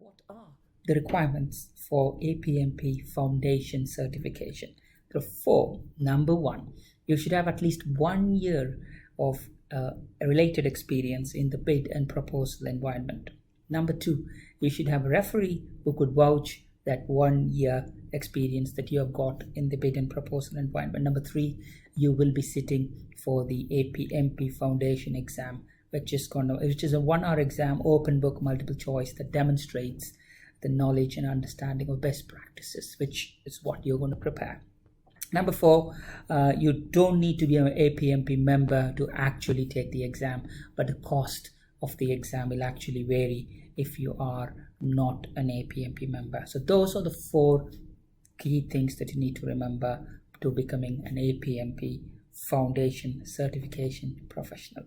What are the requirements for APMP Foundation certification? There are four. Number one, you should have at least 1 year of related experience in the bid and proposal environment. Number two, you should have a referee who could vouch that 1 year experience that you have got in the bid and proposal environment. Number three, you will be sitting for the APMP Foundation exam, which is a 1 hour exam, open book, multiple choice, that demonstrates the knowledge and understanding of best practices, which is what you're going to prepare. Number four, you don't need to be an APMP member to actually take the exam, but the cost of the exam will actually vary if you are not an APMP member. So those are the four key things that you need to remember to becoming an APMP Foundation certification professional.